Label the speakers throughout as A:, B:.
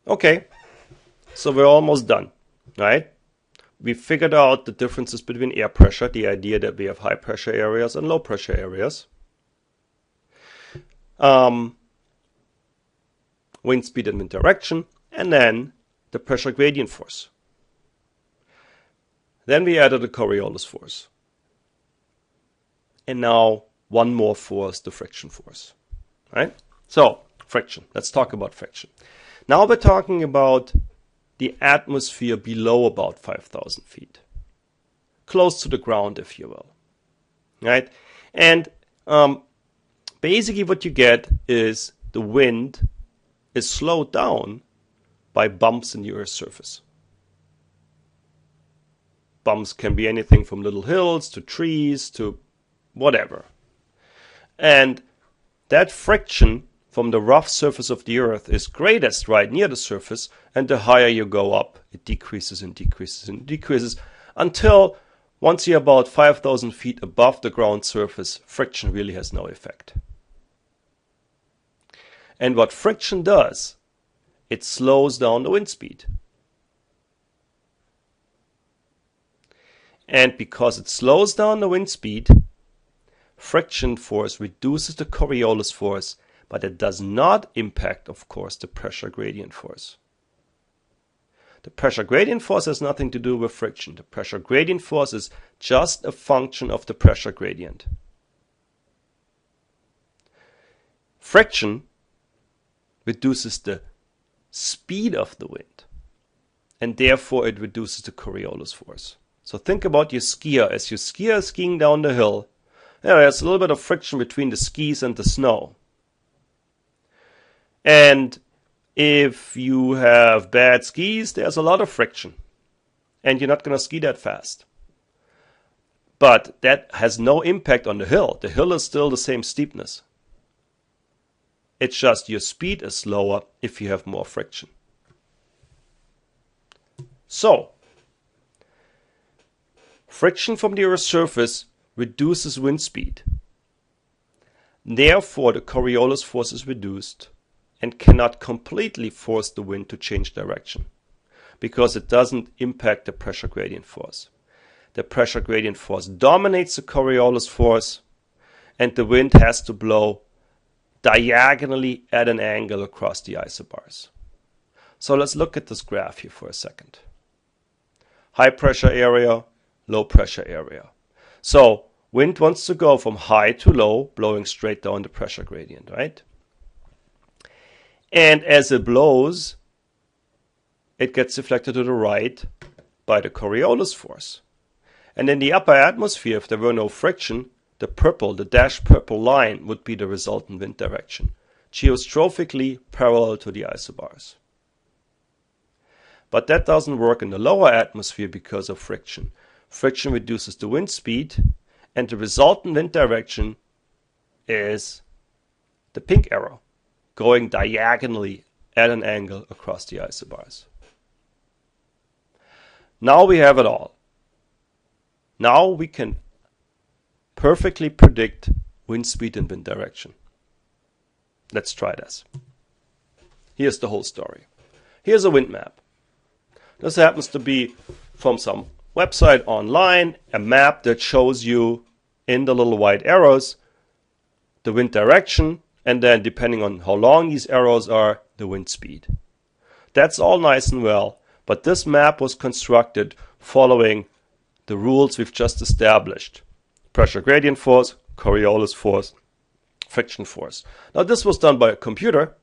A: Okay, so we're almost done, right? We figured out the differences between air pressure, the idea that we have high pressure areas and low pressure areas. Wind speed and wind direction, and then the pressure gradient force. Then we added the Coriolis force. And now one more force, the friction force, right? So, friction. Let's talk about friction. Now we're talking about the atmosphere below about 5,000 feet. Close to the ground, if you will, right? And basically what you get is the wind is slowed down by bumps in the Earth's surface. Bumps can be anything from little hills to trees to whatever. And that friction from the rough surface of the Earth is greatest right near the surface, and the higher you go up, it decreases and decreases and decreases until once you're about 5,000 feet above the ground surface, friction really has no effect. And what friction does, it slows down the wind speed. And because it slows down the wind speed, friction force reduces the Coriolis force, but it does not impact, of course, the pressure gradient force. The pressure gradient force has nothing to do with friction. The pressure gradient force is just a function of the pressure gradient. Friction reduces the speed of the wind, and therefore it reduces the Coriolis force. So think about your skier. As your skier is skiing down the hill, there's a little bit of friction between the skis and the snow. And if you have bad skis, there's a lot of friction. And you're not going to ski that fast. But that has no impact on the hill. The hill is still the same steepness. It's just your speed is slower if you have more friction. So, friction from the Earth's surface reduces wind speed. Therefore, the Coriolis force is reduced and cannot completely force the wind to change direction because it doesn't impact the pressure gradient force. The pressure gradient force dominates the Coriolis force, and the wind has to blow diagonally at an angle across the isobars. So let's look at this graph here for a second. High pressure area, low pressure area. So wind wants to go from high to low, blowing straight down the pressure gradient, right? And as it blows, it gets deflected to the right by the Coriolis force. And in the upper atmosphere, if there were no friction, the dashed purple line would be the resultant wind direction, geostrophically parallel to the isobars. But that doesn't work in the lower atmosphere because of friction. Friction reduces the wind speed, and the resultant wind direction is the pink arrow, going diagonally at an angle across the isobars. Now we have it all. Now we can perfectly predict wind speed and wind direction. Let's try this. Here's the whole story. Here's a wind map. This happens to be from some website online, a map that shows you in the little white arrows the wind direction, and then depending on how long these arrows are, the wind speed. That's all nice and well, but this map was constructed following the rules we've just established. Pressure gradient force, Coriolis force, friction force. Now this was done by a computer,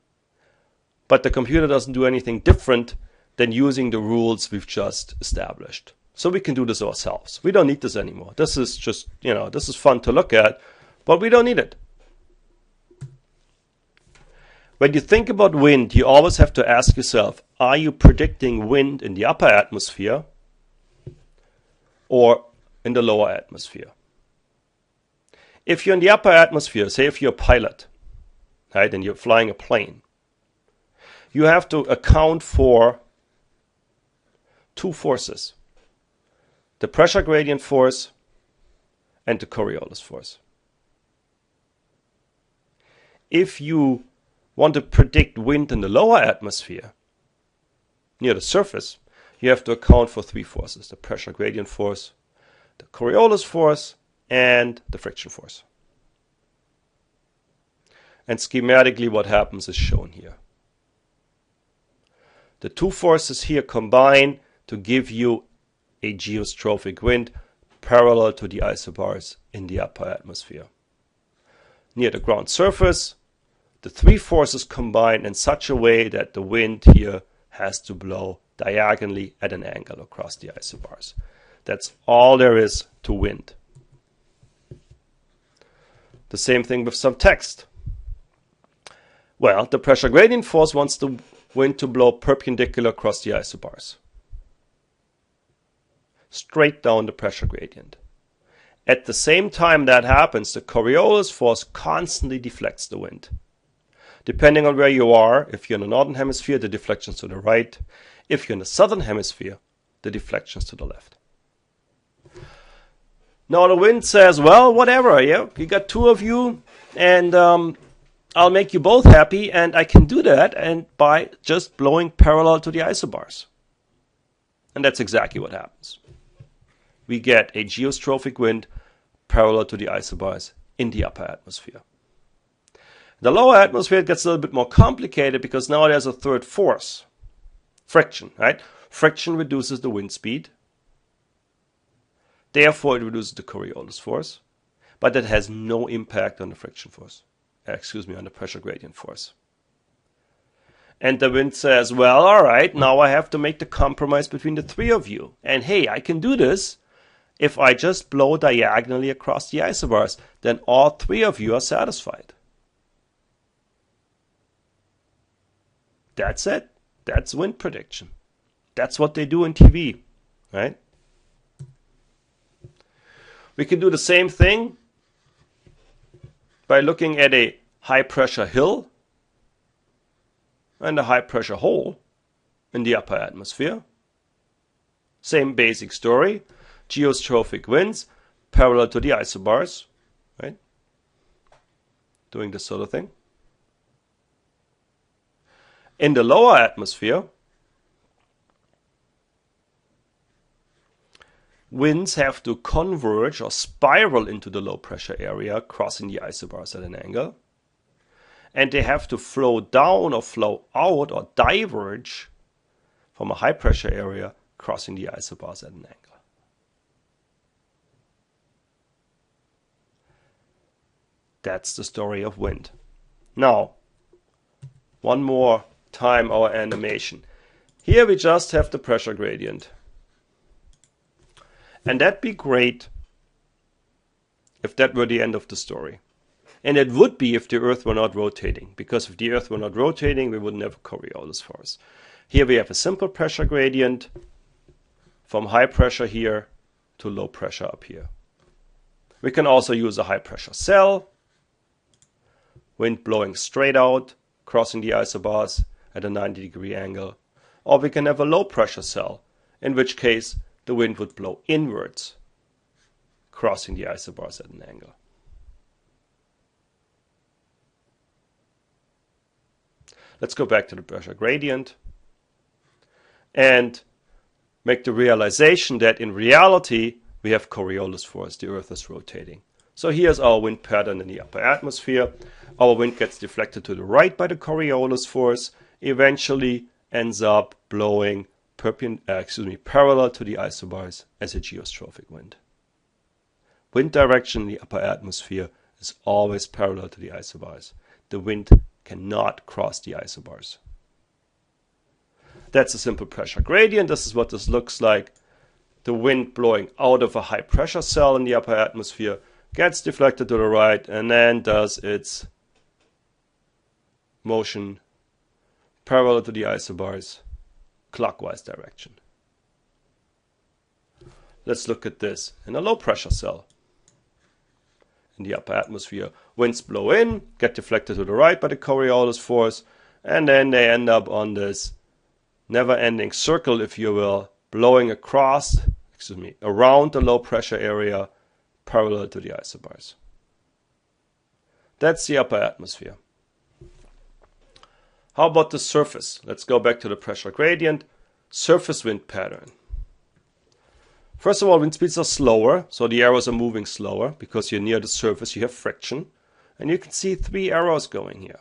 A: but the computer doesn't do anything different than using the rules we've just established. So we can do this ourselves. We don't need this anymore. This is just, this is fun to look at, but we don't need it. When you think about wind, you always have to ask yourself, are you predicting wind in the upper atmosphere or in the lower atmosphere? If you're in the upper atmosphere, say if you're a pilot, right, and you're flying a plane, you have to account for two forces: the pressure gradient force and the Coriolis force. If you want to predict wind in the lower atmosphere, near the surface, you have to account for three forces: the pressure gradient force, the Coriolis force, and the friction force. And schematically what happens is shown here. The two forces here combine to give you a geostrophic wind parallel to the isobars in the upper atmosphere. Near the ground surface, the three forces combine in such a way that the wind here has to blow diagonally at an angle across the isobars. That's all there is to wind. The same thing with some text. Well, the pressure gradient force wants the wind to blow perpendicular across the isobars, straight down the pressure gradient. At the same time that happens, the Coriolis force constantly deflects the wind. Depending on where you are, if you're in the northern hemisphere, the deflection's to the right. If you're in the southern hemisphere, the deflection's to the left. Now the wind says, well, whatever, yeah, you got two of you, and I'll make you both happy, and I can do that and by just blowing parallel to the isobars. And that's exactly what happens. We get a geostrophic wind parallel to the isobars in the upper atmosphere. The lower atmosphere, it gets a little bit more complicated because now there's a third force. Friction, right? Friction reduces the wind speed. Therefore, it reduces the Coriolis force. But that has no impact on the friction force. On the pressure gradient force. And the wind says, well, all right, now I have to make the compromise between the three of you. And hey, I can do this if I just blow diagonally across the isobars. Then all three of you are satisfied. That's it. That's wind prediction. That's what they do in TV, right? We can do the same thing by looking at a high pressure hill and a high pressure hole in the upper atmosphere. Same basic story. Geostrophic winds parallel to the isobars, right? Doing this sort of thing. In the lower atmosphere, winds have to converge or spiral into the low pressure area, crossing the isobars at an angle. And they have to flow down or flow out or diverge from a high pressure area, crossing the isobars at an angle. That's the story of wind. Now, one more time our animation. Here we just have the pressure gradient. And that'd be great if that were the end of the story. And it would be if the Earth were not rotating, because if the Earth were not rotating, we wouldn't have a Coriolis force. Here we have a simple pressure gradient from high pressure here to low pressure up here. We can also use a high pressure cell, wind blowing straight out, crossing the isobars at a 90-degree angle. Or we can have a low pressure cell, in which case the wind would blow inwards, crossing the isobars at an angle. Let's go back to the pressure gradient and make the realization that in reality we have Coriolis force, the Earth is rotating. So here's our wind pattern in the upper atmosphere. Our wind gets deflected to the right by the Coriolis force, eventually ends up blowing parallel to the isobars as a geostrophic wind. Wind direction in the upper atmosphere is always parallel to the isobars. The wind cannot cross the isobars. That's a simple pressure gradient. This is what this looks like. The wind blowing out of a high pressure cell in the upper atmosphere gets deflected to the right and then does its motion parallel to the isobars, clockwise direction. Let's look at this in a low pressure cell. In the upper atmosphere, winds blow in, get deflected to the right by the Coriolis force, and then they end up on this never-ending circle, if you will, blowing around the low pressure area parallel to the isobars. That's the upper atmosphere. How about the surface? Let's go back to the pressure gradient. surface wind pattern. First of all, wind speeds are slower, so the arrows are moving slower because you're near the surface, you have friction. And you can see 3 arrows going here.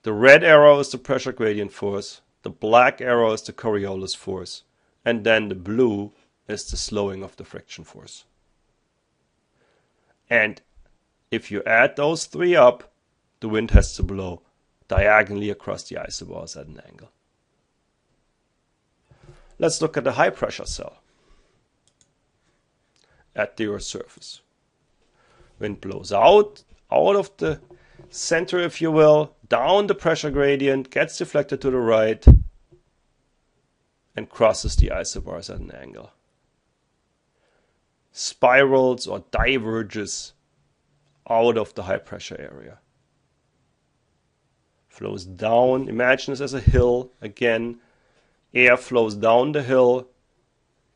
A: The red arrow is the pressure gradient force, the black arrow is the Coriolis force, and then the blue is the slowing of the friction force. And if you add those 3 up, the wind has to blow diagonally across the isobars at an angle. Let's look at the high pressure cell at the Earth's surface. Wind blows out of the center, if you will, down the pressure gradient, gets deflected to the right, and crosses the isobars at an angle. Spirals or diverges out of the high pressure area. Flows down, imagine this as a hill again. Air flows down the hill,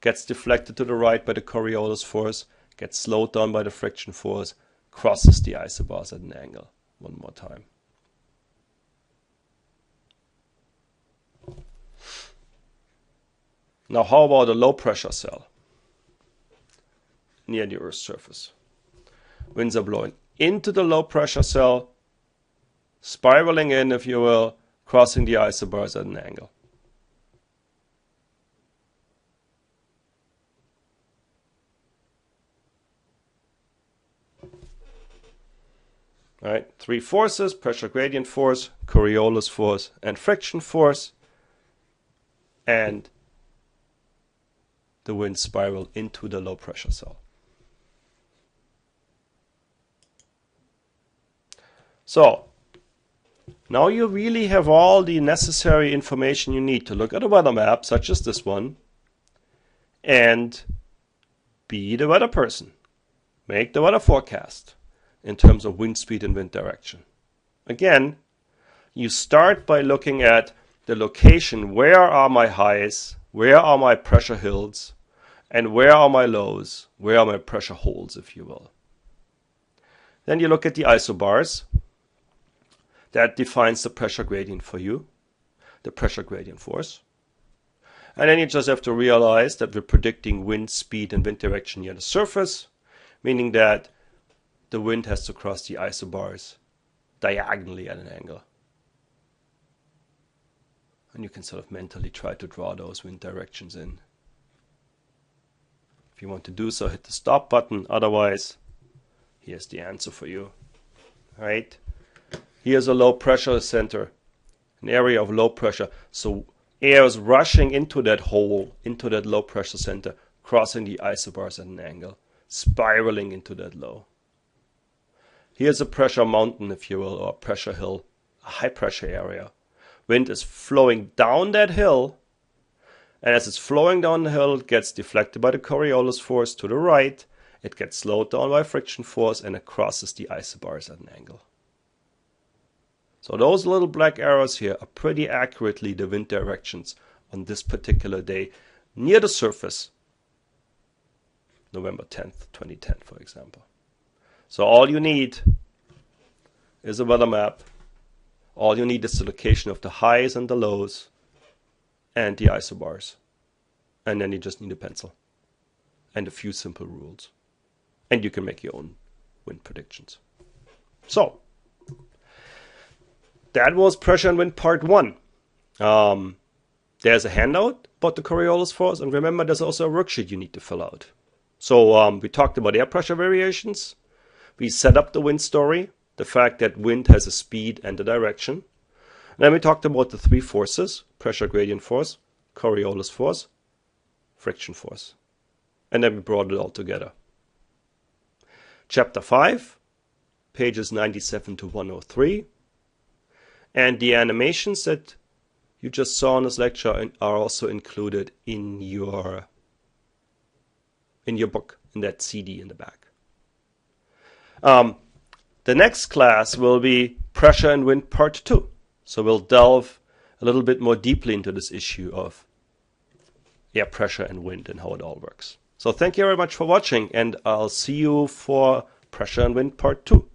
A: gets deflected to the right by the Coriolis force, gets slowed down by the friction force, crosses the isobars at an angle. One more time. Now how about a low pressure cell near the Earth's surface? Winds are blowing into the low pressure cell, spiraling in, if you will, crossing the isobars at an angle. All right, 3 forces: pressure gradient force, Coriolis force, and friction force. And the wind spiral into the low pressure cell. So now you really have all the necessary information you need to look at a weather map, such as this one, and be the weather person. Make the weather forecast in terms of wind speed and wind direction. Again, you start by looking at the location. Where are my highs? Where are my pressure hills? And where are my lows? Where are my pressure holes, if you will? Then you look at the isobars. That defines the pressure gradient for you, the pressure gradient force. And then you just have to realize that we're predicting wind speed and wind direction near the surface, meaning that the wind has to cross the isobars diagonally at an angle. And you can sort of mentally try to draw those wind directions in. If you want to do so, hit the stop button. Otherwise, here's the answer for you. All right? Here's a low pressure center, an area of low pressure. So air is rushing into that hole, into that low pressure center, crossing the isobars at an angle, spiraling into that low. Here's a pressure mountain, if you will, or a pressure hill, a high pressure area. Wind is flowing down that hill, and as it's flowing down the hill, it gets deflected by the Coriolis force to the right, it gets slowed down by friction force, and it crosses the isobars at an angle. So those little black arrows here are pretty accurately the wind directions on this particular day near the surface, November 10th, 2010, for example. So all you need is a weather map. All you need is the location of the highs and the lows and the isobars. And then you just need a pencil and a few simple rules. And you can make your own wind predictions. So that was pressure and wind part 1. There's a handout about the Coriolis force, and remember there's also a worksheet you need to fill out. So we talked about air pressure variations. We set up the wind story, the fact that wind has a speed and a direction. And then we talked about the 3 forces: pressure gradient force, Coriolis force, friction force. And then we brought it all together. Chapter 5, pages 97 to 103. And the animations that you just saw in this lecture are also included in your book, in that CD in the back. The next class will be pressure and wind part 2. So we'll delve a little bit more deeply into this issue of air pressure and wind and how it all works. So thank you very much for watching, and I'll see you for pressure and wind part 2.